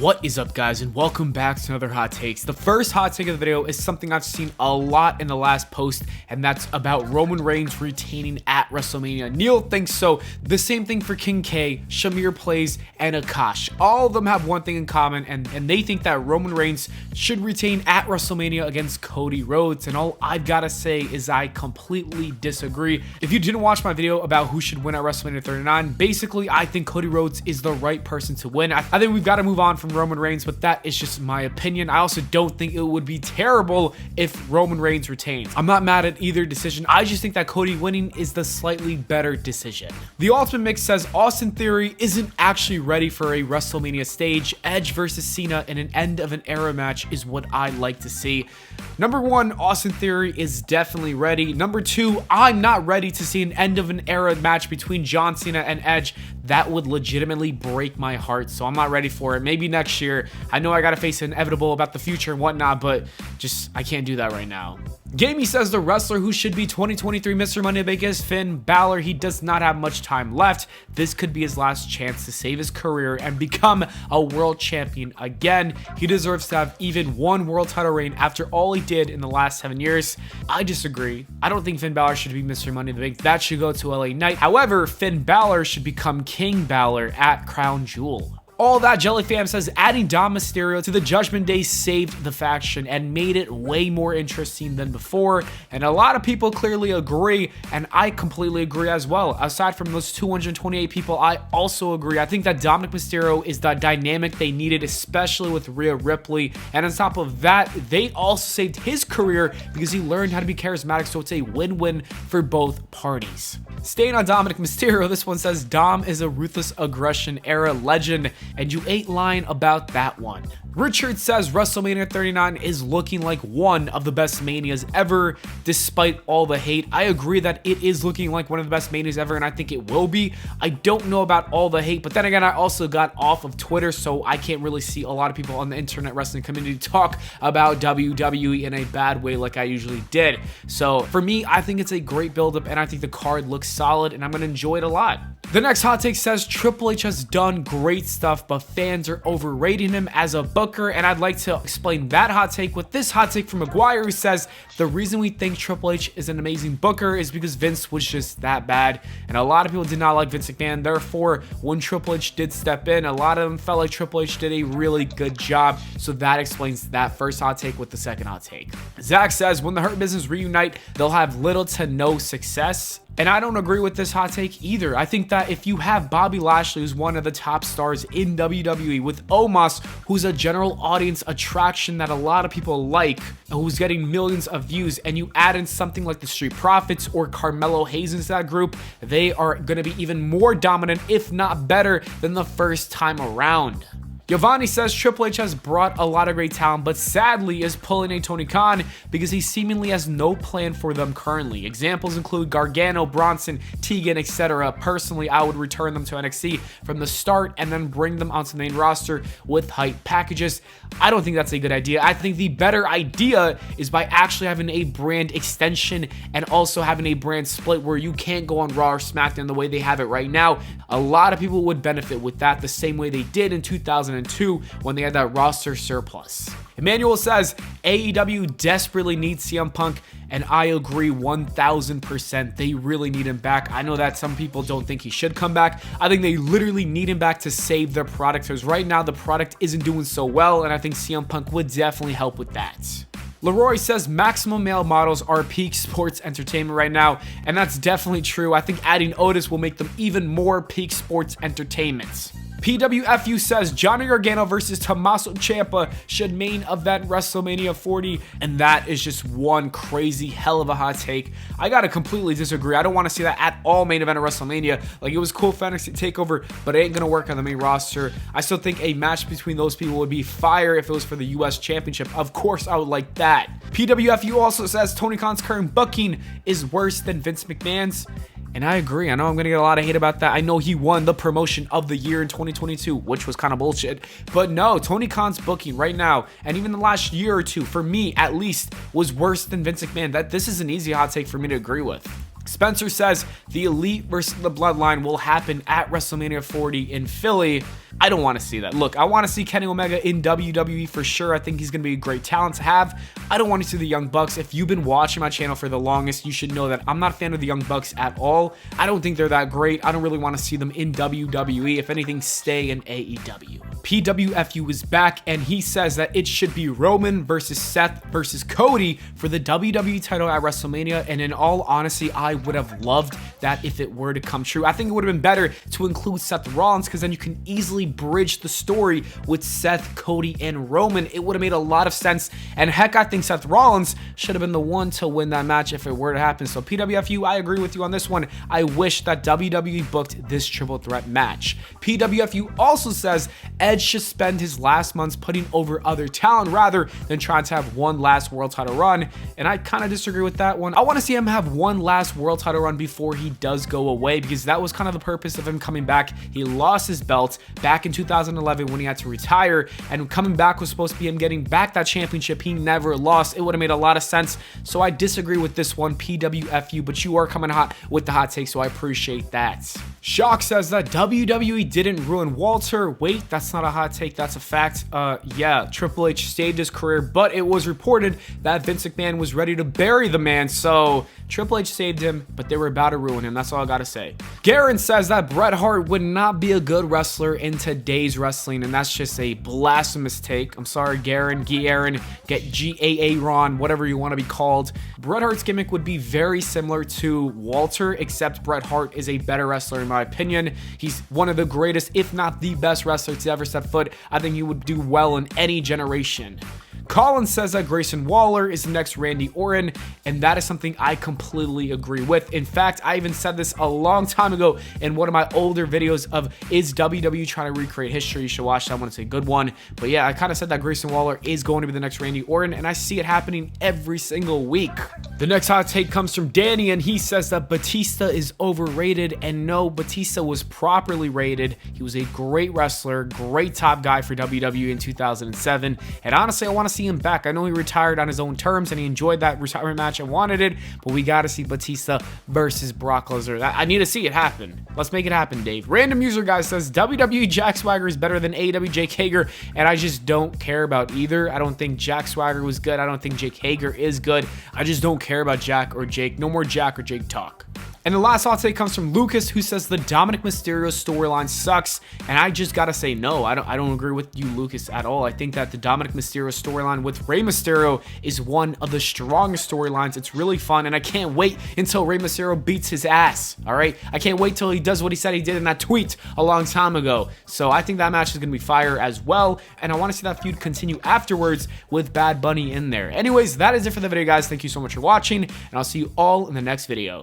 What is up, guys, and welcome back to another hot takes. The first hot take of the video is something I've seen a lot in the last post, and that's about Roman Reigns retaining at WrestleMania. Neil thinks so. The same thing for King K, Shamir Plays, and Akash. All of them have one thing in common, and they think that Roman Reigns should retain at WrestleMania against Cody Rhodes. And all I've got to say is I completely disagree. If you didn't watch my video about who should win at WrestleMania 39, basically I think Cody Rhodes is the right person to win. I think we've got to move on from Roman Reigns, but that is just my opinion. I also don't think it would be terrible if Roman Reigns retains. I'm not mad at either decision. I just think that Cody winning is the slightly better decision. The Ultimate Mix says Austin Theory isn't actually ready for a WrestleMania stage. Edge versus Cena in an end of an era match is what I like to see. Number one, Austin Theory is definitely ready. Number two, I'm not ready to see an end of an era match between John Cena and Edge. That would legitimately break my heart, so I'm not ready for it. Maybe next year. I know I gotta face an inevitable about the future and whatnot, but just I can't do that right now. Gamey says the wrestler who should be 2023 Mr. Money in the Bank is Finn Balor. He does not have much time left. This could be his last chance to save his career and become a world champion again. He deserves to have even one world title reign after all he did in the last 7 years. I disagree. I don't think Finn Balor should be Mr. Money in the Bank. That should go to LA Knight. However, Finn Balor should become King Balor at Crown Jewel. All that Jelly Fam says adding Dom Mysterio to the Judgment Day saved the faction and made it way more interesting than before. And a lot of people clearly agree, and I completely agree as well. Aside from those 228 people, I also agree. I think that Dominic Mysterio is the dynamic they needed, especially with Rhea Ripley. And on top of that, they also saved his career because he learned how to be charismatic, so it's a win-win for both parties. Staying on Dominic Mysterio, this one says Dom is a ruthless aggression era legend, and you ain't lying about that one. Richard says WrestleMania 39 is looking like one of the best Manias ever, despite all the hate. I agree that it is looking like one of the best Manias ever, and I think it will be. I don't know about all the hate, but then again, I also got off of Twitter, so I can't really see a lot of people on the internet wrestling community talk about WWE in a bad way like I usually did. So for me, I think it's a great build-up, and I think the card looks solid, and I'm going to enjoy it a lot. The next hot take says Triple H has done great stuff, but fans are overrating him as a booker, and I'd like to explain that hot take with this hot take from McGuire, who says the reason we think Triple H is an amazing booker is because Vince was just that bad, and a lot of people did not like Vince McMahon. Therefore, when Triple H did step in, a lot of them felt like Triple H did a really good job, so that explains that first hot take with the second hot take. Zach says when the Hurt Business reunite, they'll have little to no success. And I don't agree with this hot take either. I think that if you have Bobby Lashley, who's one of the top stars in WWE, with Omos, who's a general audience attraction that a lot of people like, who's getting millions of views, and you add in something like the Street Profits or Carmelo Hayes into that group, they are going to be even more dominant, if not better, than the first time around. Giovanni says Triple H has brought a lot of great talent, but sadly is pulling a Tony Khan because he seemingly has no plan for them currently. Examples include Gargano, Bronson, Tegan, etc. Personally, I would return them to NXT from the start and then bring them onto the main roster with hype packages. I don't think that's a good idea. I think the better idea is by actually having a brand extension and also having a brand split where you can't go on Raw or SmackDown the way they have it right now. A lot of people would benefit with that the same way they did in 2002 when they had that roster surplus. Emmanuel says AEW desperately needs CM Punk, and I agree 1000%. They really need him back. I know that some people don't think he should come back. I think they literally need him back to save their product, because right now the product isn't doing so well, and I think CM Punk would definitely help with that. Leroy says maximum male models are peak sports entertainment right now, and that's definitely true. I think adding Otis will make them even more peak sports entertainment. PWFU says Johnny Gargano versus Tommaso Ciampa should main event WrestleMania 40, and that is just one crazy hell of a hot take. I gotta completely disagree. I don't want to see that at all main event at WrestleMania. Like, it was cool for NXT TakeOver, but it ain't gonna work on the main roster. I still think a match between those people would be fire if it was for the US Championship. Of course, I would like that. PWFU also says Tony Khan's current booking is worse than Vince McMahon's. And I agree. I know I'm going to get a lot of hate about that. I know he won the promotion of the year in 2022, which was kind of bullshit. But no, Tony Khan's booking right now, and even the last year or two, for me at least, was worse than Vince McMahon. This is an easy hot take for me to agree with. Spencer says the Elite versus the Bloodline will happen at WrestleMania 40 in Philly. I don't want to see that. Look, I want to see Kenny Omega in WWE for sure. I think he's going to be a great talent to have. I don't want to see the Young Bucks. If you've been watching my channel for the longest, you should know that I'm not a fan of the Young Bucks at all. I don't think they're that great. I don't really want to see them in WWE. If anything, stay in AEW. PWFU is back, and he says that it should be Roman versus Seth versus Cody for the WWE title at WrestleMania. And in all honesty, I would have loved that if it were to come true. I think it would have been better to include Seth Rollins, because then you can easily bridge the story with Seth, Cody, and Roman. It would have made a lot of sense. And heck, I think Seth Rollins should have been the one to win that match if it were to happen. So PWFU, I agree with you on this one. I wish that WWE booked this triple threat match. PWFU also says Edge should spend his last months putting over other talent rather than trying to have one last world title run. And I kind of disagree with that one. I want to see him have one last world title run before he does go away, because that was kind of the purpose of him coming back. He lost his belt back in 2011 when he had to retire, and coming back was supposed to be him getting back that championship he never lost. It would have made a lot of sense. So I disagree with this one, PWFU, but you are coming hot with the hot take, so I appreciate that. Shock says that WWE didn't ruin Walter. Wait, that's not a hot take, that's a fact. Yeah, Triple H saved his career, but it was reported that Vince McMahon was ready to bury the man, so Triple H saved him, but they were about to ruin him. That's all I gotta say. Garen says that Bret Hart would not be a good wrestler in today's wrestling, and that's just a blasphemous take. I'm sorry, Garen, get G-A-A-Ron, whatever you want to be called. Bret Hart's gimmick would be very similar to Walter, except Bret Hart is a better wrestler in my opinion. He's one of the greatest, if not the best wrestler to ever set foot. I think he would do well in any generation. Colin says that Grayson Waller is the next Randy Orton, and that is something I completely agree with. In fact, I even said this a long time ago in one of my older videos of is WWE trying to recreate history. You should watch that one. It's a good one. But yeah, I kind of said that Grayson Waller is going to be the next Randy Orton, and I see it happening every single week. The next hot take comes from Danny, and he says that Batista is overrated, and no, Batista was properly rated. He was a great wrestler, great top guy for WWE in 2007, and honestly, I want to see him back. I know he retired on his own terms and he enjoyed that retirement match and wanted it, but we got to see Batista versus Brock Lesnar. I need to see it happen. Let's make it happen, Dave. Random user guy says WWE Jack Swagger is better than AEW Jake Hager, and I just don't care about either. I don't think Jack Swagger was good. I don't think Jake Hager is good. I just don't care about Jack or Jake. No more Jack or Jake talk. And the last hot take comes from Lucas, who says the Dominic Mysterio storyline sucks, and I just gotta say no. I don't agree with you, Lucas, at all. I think that the Dominic Mysterio storyline with Rey Mysterio is one of the strongest storylines. It's really fun, and I can't wait until Rey Mysterio beats his ass. All right, I can't wait till he does what he said he did in that tweet a long time ago. So I think that match is gonna be fire as well, and I want to see that feud continue afterwards with Bad Bunny in there. Anyways, that is it for the video, guys. Thank you so much for watching, and I'll see you all in the next video.